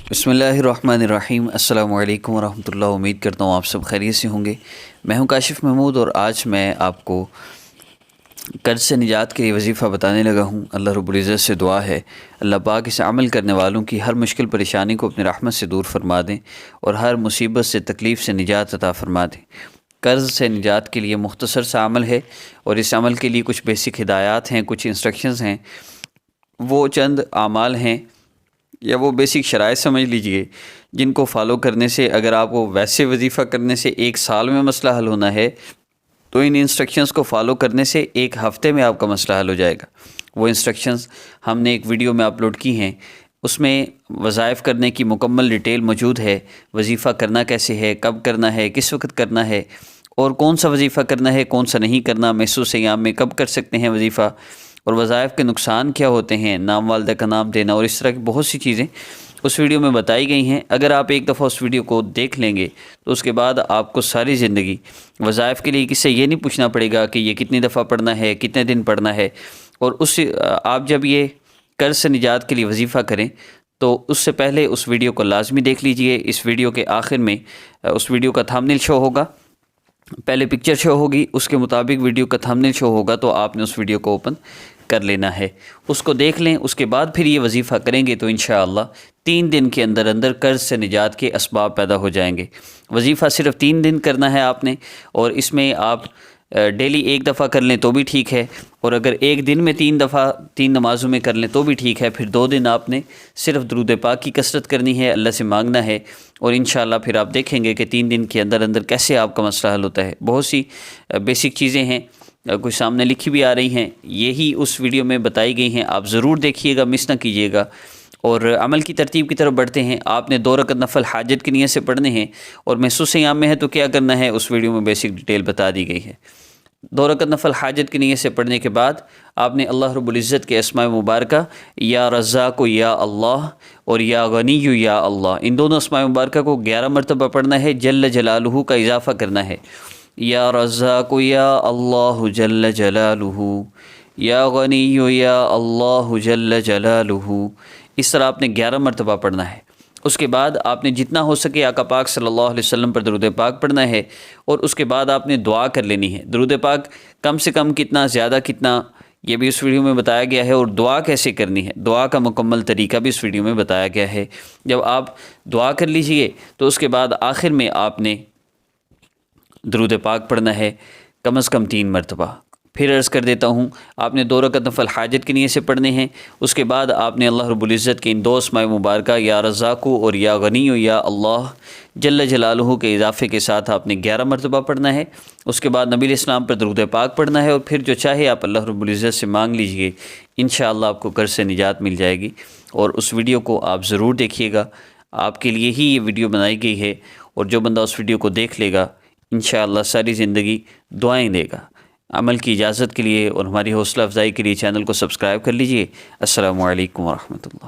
بسم اللہ الرحمن الرحیم۔ السلام علیکم ورحمۃ اللہ۔ امید کرتا ہوں آپ سب خیریت سے ہوں گے۔ میں ہوں کاشف محمود اور آج میں آپ کو قرض سے نجات کے لیے وظیفہ بتانے لگا ہوں۔ اللہ رب العزت سے دعا ہے اللہ پاک اس عمل کرنے والوں کی ہر مشکل پریشانی کو اپنی رحمت سے دور فرما دیں اور ہر مصیبت سے تکلیف سے نجات عطا فرما دیں۔ قرض سے نجات کے لیے مختصر سا عمل ہے اور اس عمل کے لیے کچھ بیسک ہدایات ہیں، کچھ انسٹرکشنز ہیں، وہ چند اعمال ہیں یا وہ بیسک شرائط سمجھ لیجئے جن کو فالو کرنے سے اگر آپ کو ویسے وظیفہ کرنے سے 1 سال میں مسئلہ حل ہونا ہے تو ان انسٹرکشنز کو فالو کرنے سے 1 ہفتے میں آپ کا مسئلہ حل ہو جائے گا۔ وہ انسٹرکشنز ہم نے ایک ویڈیو میں اپلوڈ کی ہیں، اس میں وظائف کرنے کی مکمل ڈیٹیل موجود ہے۔ وظیفہ کرنا کیسے ہے، کب کرنا ہے، کس وقت کرنا ہے اور کون سا وظیفہ کرنا ہے، کون سا نہیں کرنا، محسوس ایام میں کب کر سکتے ہیں وظیفہ، اور وظائف کے نقصان کیا ہوتے ہیں، نام والدہ کا نام دینا اور اس طرح کی بہت سی چیزیں اس ویڈیو میں بتائی گئی ہیں۔ اگر آپ ایک دفعہ اس ویڈیو کو دیکھ لیں گے تو اس کے بعد آپ کو ساری زندگی وظائف کے لیے کس سے یہ نہیں پوچھنا پڑے گا کہ یہ کتنی دفعہ پڑھنا ہے، کتنے دن پڑھنا ہے، اور آپ جب یہ قرض سے نجات کے لیے وظیفہ کریں تو اس سے پہلے اس ویڈیو کو لازمی دیکھ لیجئے۔ اس ویڈیو کے آخر میں اس ویڈیو کا تھمبنیل شو ہوگا، پہلے پکچر شو ہوگی، اس کے مطابق ویڈیو کا تھمبنیل شو ہوگا، تو آپ نے اس ویڈیو کو اوپن کر لینا ہے، اس کو دیکھ لیں۔ اس کے بعد پھر یہ وظیفہ کریں گے تو انشاءاللہ 3 دن کے اندر اندر قرض سے نجات کے اسباب پیدا ہو جائیں گے۔ وظیفہ صرف 3 دن کرنا ہے آپ نے، اور اس میں آپ ڈیلی 1 دفعہ کر لیں تو بھی ٹھیک ہے، اور اگر ایک دن میں 3 دفعہ 3 نمازوں میں کر لیں تو بھی ٹھیک ہے۔ پھر 2 دن آپ نے صرف درود پاک کی کثرت کرنی ہے، اللہ سے مانگنا ہے، اور انشاءاللہ پھر آپ دیکھیں گے کہ 3 دن کے اندر اندر کیسے آپ کا مسئلہ حل ہوتا ہے۔ بہت سی بیسک چیزیں ہیں، کچھ سامنے لکھی بھی آ رہی ہیں، یہی اس ویڈیو میں بتائی گئی ہیں، آپ ضرور دیکھیے گا، مس نہ کیجیے گا۔ اور عمل کی ترتیب کی طرف بڑھتے ہیں۔ آپ نے 2 رکعت نفل حاجت کی نیت سے پڑھنے ہیں، اور محسوس ایام میں ہے تو کیا کرنا ہے اس ویڈیو میں بیسک ڈیٹیل بتا دی گئی ہے۔ 2 رکعت نفل حاجت کی نیت سے پڑھنے کے بعد آپ نے اللہ رب العزت کے اسماء مبارکہ یا رزاق یا اللہ اور یا غنی یا اللہ، ان دونوں اسماء مبارکہ کو 11 مرتبہ پڑھنا ہے، جل جلالہ کا اضافہ کرنا ہے۔ یا رزاق یا اللہ جل جلالہ، یا غنی یا اللہ جل جلالہ، اس طرح آپ نے 11 مرتبہ پڑھنا ہے۔ اس کے بعد آپ نے جتنا ہو سکے آقا پاک صلی اللہ علیہ وسلم پر درود پاک پڑھنا ہے، اور اس کے بعد آپ نے دعا کر لینی ہے۔ درود پاک کم سے کم کتنا، زیادہ کتنا، یہ بھی اس ویڈیو میں بتایا گیا ہے، اور دعا کیسے کرنی ہے، دعا کا مکمل طریقہ بھی اس ویڈیو میں بتایا گیا ہے۔ جب آپ دعا کر لیجئے تو اس کے بعد آخر میں آپ نے درود پاک پڑھنا ہے کم از کم 3 مرتبہ۔ پھر عرض کر دیتا ہوں، آپ نے 2 رکعت نفل حاجت کی نیت سے پڑھنے ہیں، اس کے بعد آپ نے اللہ رب العزت کے ان 2 اسماء مبارکہ یا رزاق اور یا غنی یا اللہ جل جلالہ کے اضافے کے ساتھ آپ نے 11 مرتبہ پڑھنا ہے۔ اس کے بعد نبی علیہ السلام پر درود پاک پڑھنا ہے، اور پھر جو چاہے آپ اللہ رب العزت سے مانگ لیجئے، انشاءاللہ آپ کو قرض سے نجات مل جائے گی۔ اور اس ویڈیو کو آپ ضرور دیکھیے گا، آپ کے لیے ہی یہ ویڈیو بنائی گئی ہے، اور جو بندہ اس ویڈیو کو دیکھ لے گا انشاءاللہ ساری زندگی دعائیں دے گا۔ عمل کی اجازت کے لیے اور ہماری حوصلہ افزائی کے لیے چینل کو سبسکرائب کر لیجئے۔ السلام علیکم ورحمۃ اللہ۔